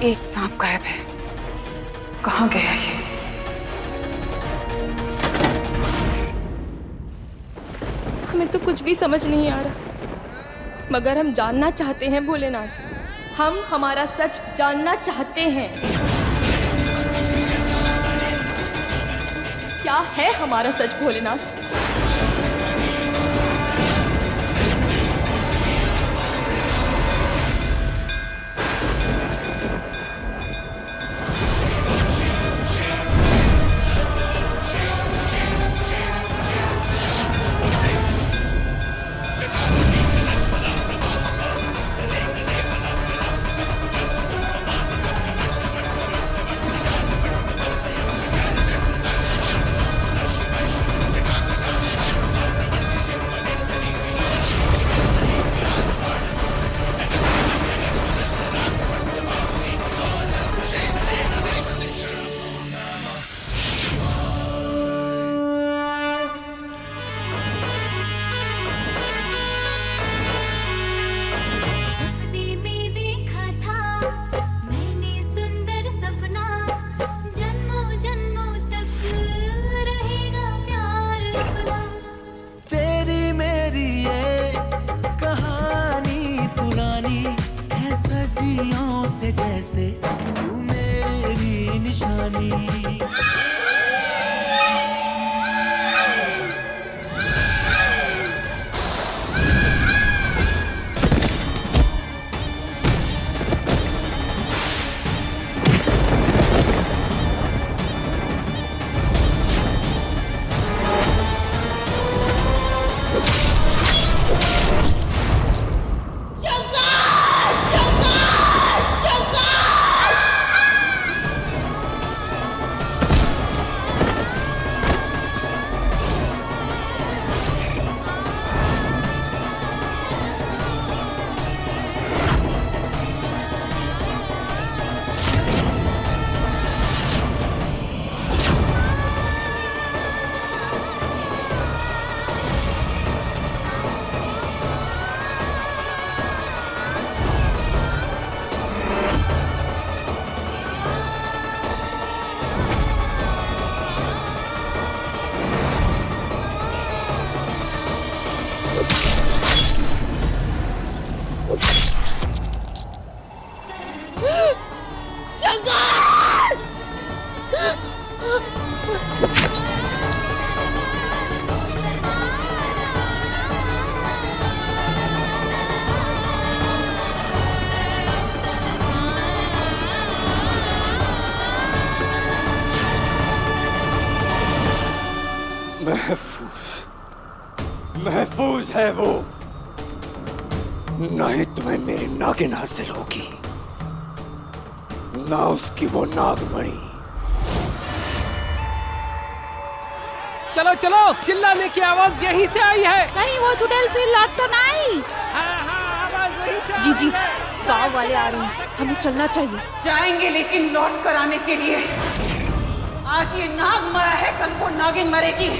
एक सांप गायब है, कहाँ गया ये? हमें तो कुछ भी समझ नहीं आ रहा, मगर हम जानना चाहते हैं भोलेनाथ। हम हमारा सच जानना चाहते हैं। क्या है हमारा सच भोलेनाथ? से जैसे तू मेरी निशानी। महफूज है वो, ना ही तुम्हें मेरी नागिन हासिल होगी, ना उसकी वो नागमणि। चलो चलो, चिल्लाने की आवाज यहीं से आई है। कहीं वो चुड़ैल फिर लौट तो नहीं? हाँ, आवाज वहीं से जी आई जी, है। गाँव वाले आ रहे हैं, हमें चलना चाहिए। जाएंगे लेकिन लौट कर आने के लिए। आज ये नाग मरा है, कल को नागिन मरेगी।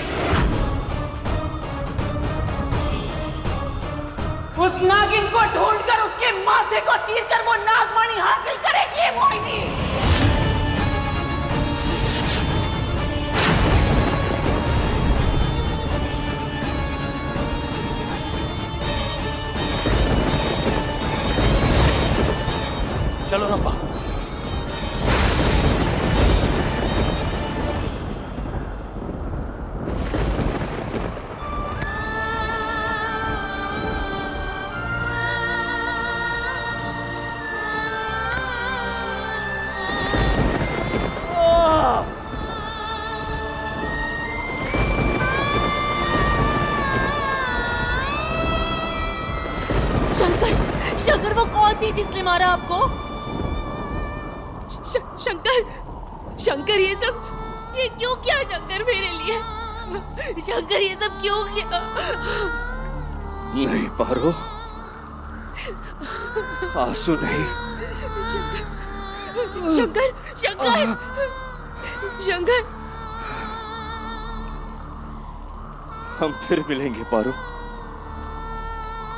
उस नागिन को ढूंढकर उसके माथे को चीरकर वो नागमणि हासिल करेगी ये मोहिनी। चलो रंपा। शंकर, शंकर वो कौन थी जिसने मारा आपको? शंकर, शंकर ये क्यों किया शंकर मेरे लिए? शंकर ये सब क्यों किया? नहीं पारो, आंसू नहीं। शंकर, शंकर, शंकर, हम फिर मिलेंगे पारो।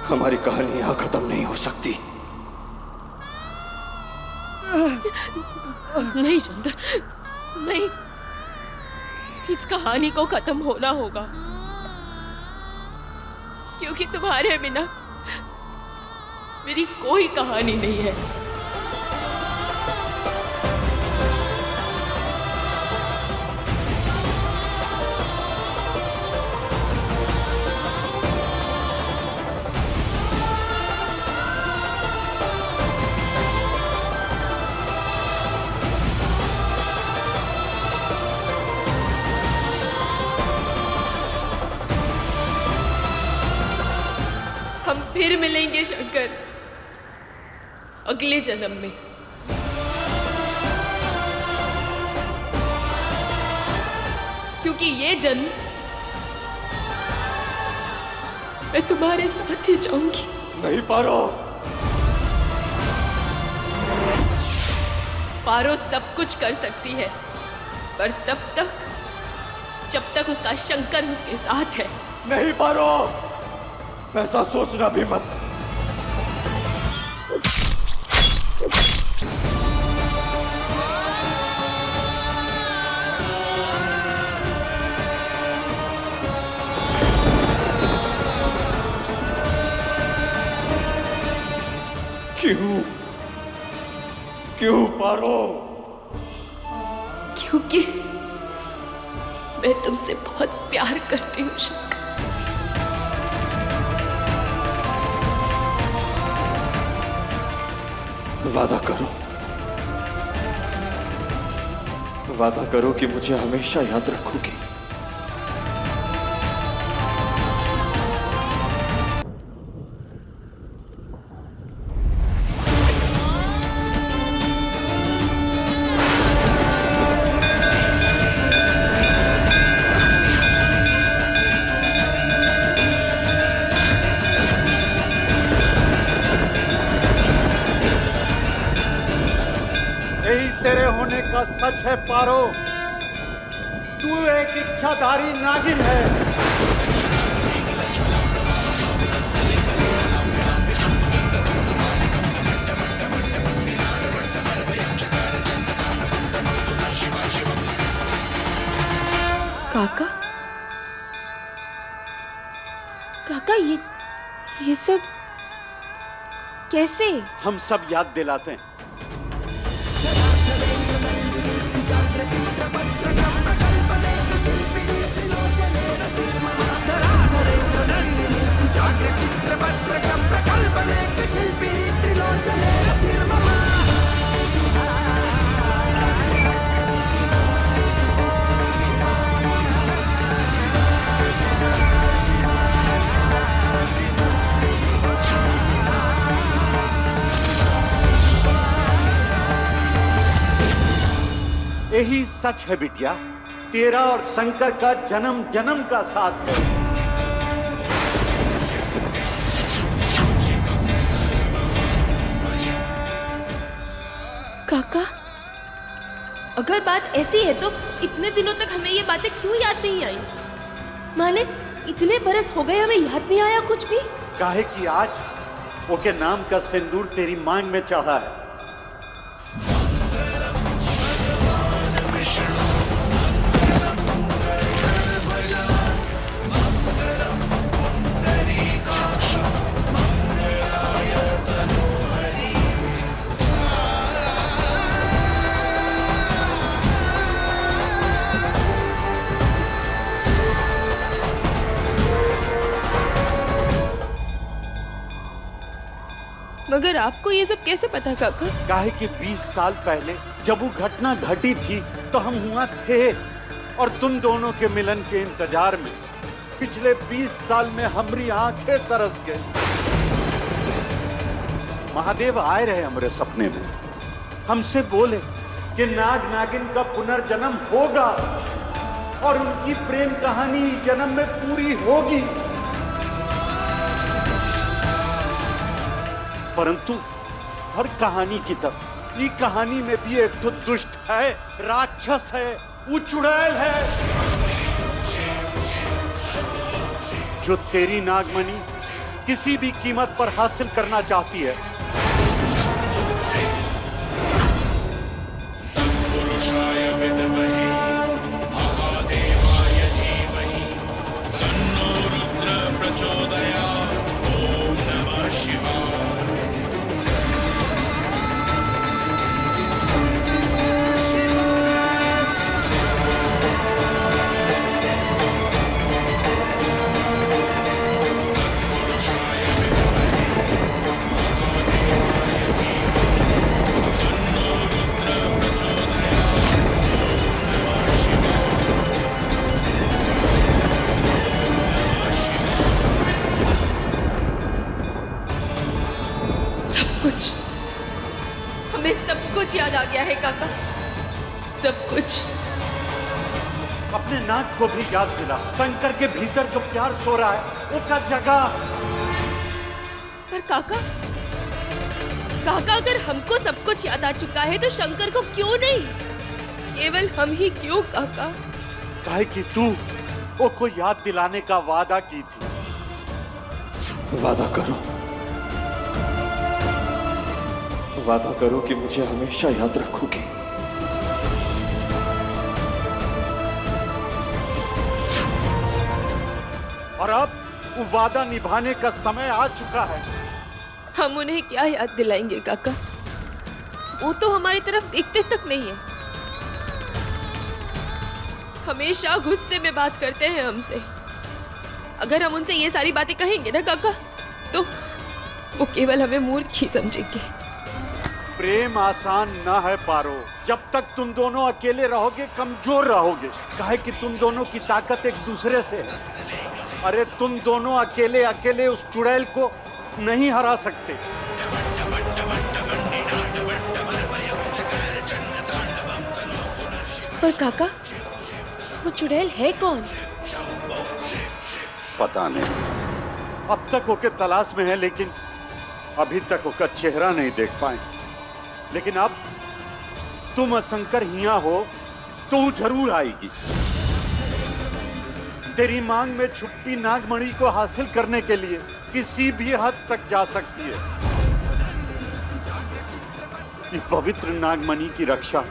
हमारी कहानी यहां खत्म नहीं हो सकती। नहीं शंकर, नहीं, इस कहानी को खत्म होना होगा, क्योंकि तुम्हारे बिना मेरी कोई कहानी नहीं है। हम फिर मिलेंगे शंकर, अगले जन्म में। क्योंकि ये जन्म मैं तुम्हारे साथ ही जाऊंगी। नहीं पारो। पारो सब कुछ कर सकती है, पर तब तक जब तक उसका शंकर उसके साथ है। नहीं पारो, ऐसा सोचना भी मत। क्यों पारो? क्योंकि मैं तुमसे बहुत प्यार करती हूँ शंकर। वादा करो, वादा करो कि मुझे हमेशा याद रखोगी। तेरे होने का सच है पारो, तू एक इच्छाधारी नागिन है। काका, काका, ये सब कैसे? हम सब याद दिलाते हैं। यही सच है बिटिया, तेरा और शंकर का जन्म जन्म का साथ है। काका, अगर बात ऐसी है तो इतने दिनों तक हमें ये बातें क्यों याद नहीं आई? माने इतने बरस हो गए हमें याद नहीं आया कुछ भी? काहे कि आज ओके नाम का सिंदूर तेरी मांग में चढ़ा है। मगर आपको ये सब कैसे पता काका? काहे कि 20 साल पहले जब वो घटना घटी थी तो हम हुआ थे, और तुम दोनों के मिलन के इंतजार में पिछले 20 साल में हमारी आंखें तरस गई। महादेव आए रहे हमारे सपने में, हमसे बोले कि नाग नागिन का पुनर्जन्म होगा और उनकी प्रेम कहानी जन्म में पूरी होगी। परंतु हर कहानी की तरह ये कहानी में भी एक तो दुष्ट है, राक्षस है, वो चुड़ैल है जो तेरी नागमणि किसी भी कीमत पर हासिल करना चाहती है। हमें सब कुछ याद आ गया है काका, सब कुछ। अपने नाक को भी याद दिला, शंकर के भीतर जो प्यार सो रहा है उसका जगह। पर काका, काका अगर हमको सब कुछ याद आ चुका है तो शंकर को क्यों नहीं? केवल हम ही क्यों काका? काहे कि तू वो को याद दिलाने का वादा की थी। वादा करो, वादा करो कि मुझे हमेशा याद रखोगी। और अब वो वादा निभाने का समय आ चुका है। हम उन्हें क्या याद दिलाएंगे काका? वो तो हमारी तरफ देखते तक नहीं है, हमेशा गुस्से में बात करते हैं हमसे। अगर हम उनसे ये सारी बातें कहेंगे ना काका, तो वो केवल हमें मूर्ख ही समझेंगे। प्रेम आसान ना है पारो। जब तक तुम दोनों अकेले रहोगे कमजोर रहोगे। काहे कि तुम दोनों की ताकत एक दूसरे से है। अरे तुम दोनों अकेले अकेले उस चुड़ैल को नहीं हरा सकते। पर काका, वो चुड़ैल है कौन? पता नहीं, अब तक ओके तलाश में है, लेकिन अभी तक ओका चेहरा नहीं देख पाए। लेकिन अब तुम शंकर हिया हो तो वो जरूर आएगी। तेरी मांग में छुपी नागमणि को हासिल करने के लिए किसी भी हद तक जा सकती है। ये पवित्र नागमणि की रक्षा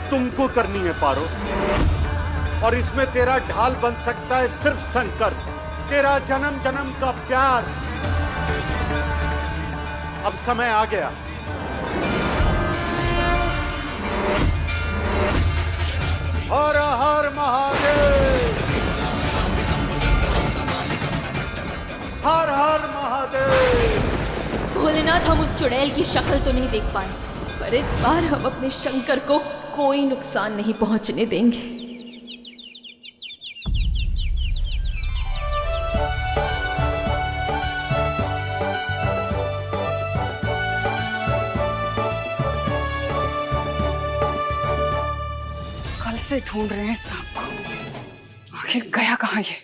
तुमको करनी है पारो, और इसमें तेरा ढाल बन सकता है सिर्फ शंकर, तेरा जन्म जन्म का प्यार। अब समय आ गया। हर हर महादेव, हर हर महादेव। भोलेनाथ, हम उस चुड़ैल की शक्ल तो नहीं देख पाए, पर इस बार हम अपने शंकर को कोई नुकसान नहीं पहुंचने देंगे। कल से ढूंढ रहे हैं सांप को, आखिर गया कहाँ ये?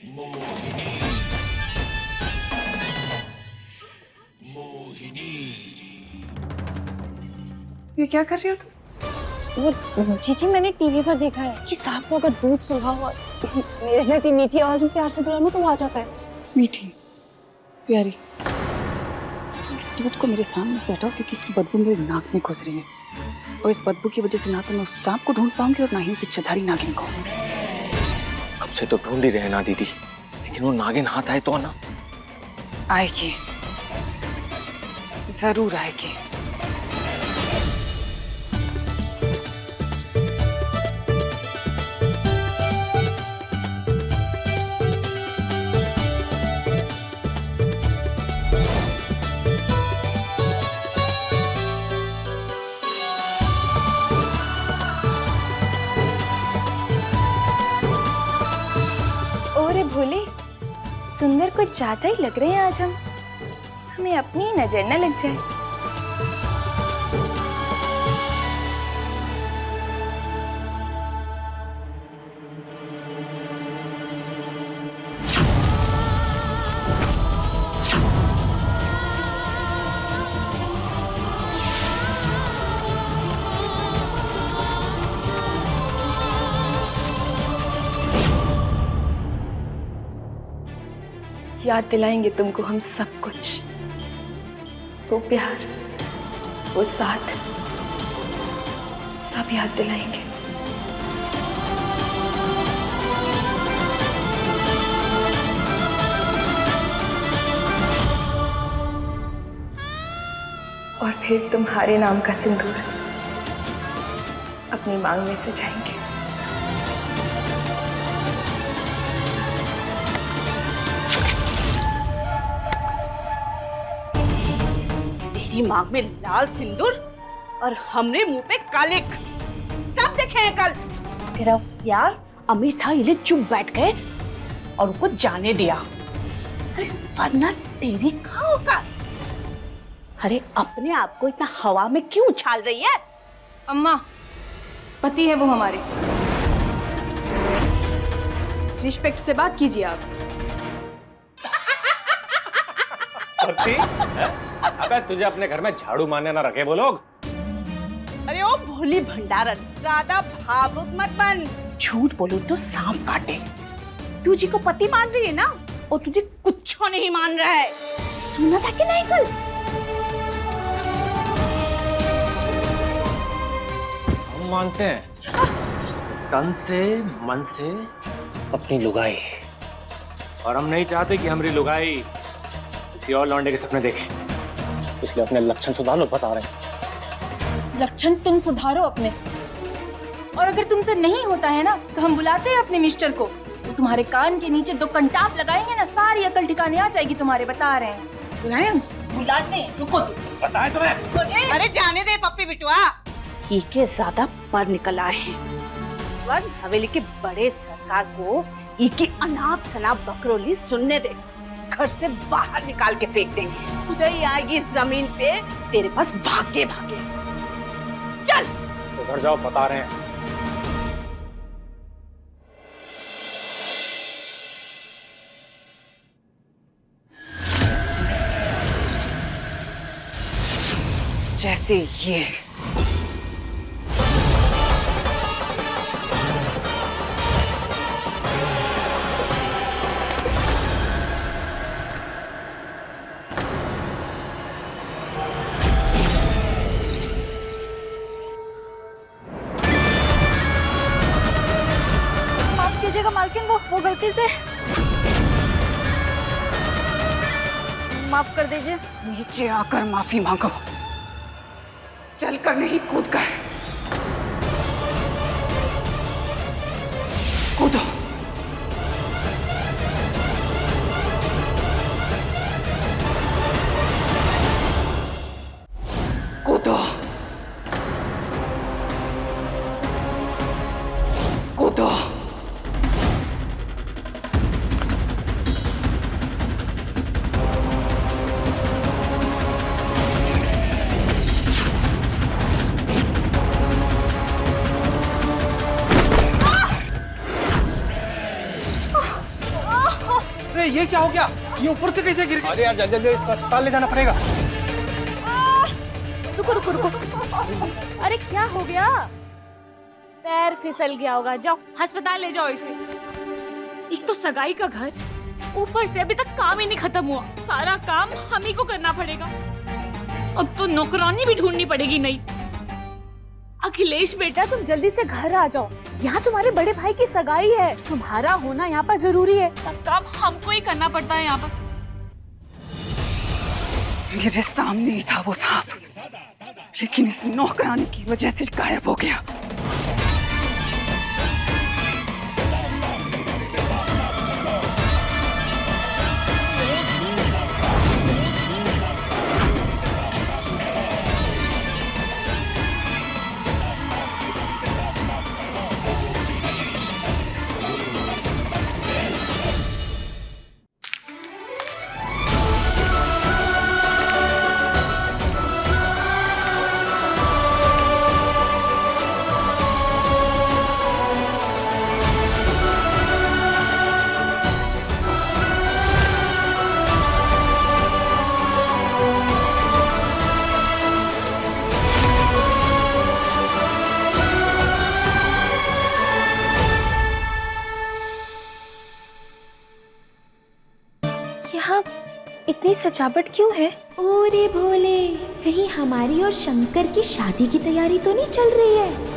ये क्या कर रही हो तुम? वो जीजी, मैंने टीवी पर देखा है कि सांप को अगर दूध सूंघा हुआ मेरे जैसी मीठी आवाज में प्यार से बुलाऊं तो वो आ जाता है। मीठी प्यारी, इस दूध को मेरे सामने से हटाओ, क्योंकि इसकी बदबू मेरे नाक में घुस रही है, और इस बदबू की वजह से ना तो मैं उस सांप को ढूंढ पाऊंगी और ना ही उस इच्छाधारी नागिन को। कब से तो ढूंढ ही रहे ना दीदी, लेकिन वो नागिन हाथ आए तो ना। आएगी, जरूर आएगी। भोले, सुंदर कुछ ज्यादा ही लग रहे हैं आज हम। हमें अपनी नजर न लग जाए। याद दिलाएंगे तुमको हम सब कुछ, वो प्यार, वो साथ, सब याद दिलाएंगे। और फिर तुम्हारे नाम का सिंदूर अपनी मांग में सजाएंगे। तेरी मांग में लाल सिंदूर और हमने मुंह पे काले, सब देखे हैं कल। तेरा प्यार अमीर था, ये चुप बैठ गए और उनको जाने दिया। अरे वरना तेरी कहाँ होगा? अरे अपने आप को इतना हवा में क्यों उछाल रही है? अम्मा, पति है वो हमारे, रिस्पेक्ट से बात कीजिए आप। अबे तुझे अपने घर में झाड़ू मारने ना रखे वो लोग। अरे ओ भोली भंडारन, ज्यादा भावुक मत बन। झूठ बोलूं तो सांप काटे। तुझे को पति मान रही है ना, और तुझे कुछ नहीं मान रहा है। सुना था कि नहीं कल? हम मानते हैं तन से मन से अपनी लुगाई, और हम नहीं चाहते कि हमारी लुगाई किसी और लौंडे के सपने देखे, इसलिए अपने लक्षण सुधार लो, बता रहे हैं। लक्षण तुम सुधारो अपने, और अगर तुमसे नहीं होता है ना तो हम बुलाते हैं अपने मिस्टर को, तो तुम्हारे कान के नीचे 2 कंटाप लगाएंगे ना, सारी अकल ठिकाने आ जाएगी तुम्हारे, बता रहे हैं। बुलाएं? बुलाते हैं, रुको तुम। बताए तुम्हें? अरे जाने दे पप्पी बिटुआ, ही के ज्यादा पर निकल आए हैं। स्वर्ण हवेली के बड़े सरकार को ई की अनाप शनाप बकरोली सुनने दे, घर से बाहर निकाल के फेंक देंगे। उदय आएगी जमीन पे तेरे पास भागे भागे। चल तो घर जाओ, बता रहे हैं। जैसे ये माफ कीजिएगा मालकिन, वो गलती से माफ कर दीजिए। नीचे आकर माफी मांगो, चलकर नहीं कूद कर। कूदो। कूदो। कूदो। अरे ये क्या हो गया? ये ऊपर से कैसे गिर गया? अरे यार जल्दी जल्दी इसको अस्पताल ले जाना पड़ेगा। रुको रुको रुको, अरे क्या हो गया? पैर फिसल गया होगा, जाओ अस्पताल ले जाओ इसे। एक तो सगाई का घर, ऊपर से अभी तक काम ही नहीं खत्म हुआ, सारा काम हम ही को करना पड़ेगा। अब तो नौकरानी भी ढूंढनी पड़ेगी। नहीं अखिलेश बेटा, तुम जल्दी से घर आ जाओ, यहाँ तुम्हारे बड़े भाई की सगाई है, तुम्हारा होना यहाँ पर जरूरी है। सब काम हमको ही करना पड़ता है यहाँ पर। मेरे सामने ही था वो सांप, लेकिन इस नौकरानी की वजह से गायब हो गया। यहाँ इतनी सजावट क्यों है? ओरे भोले, कहीं हमारी और शंकर की शादी की तैयारी तो नहीं चल रही है?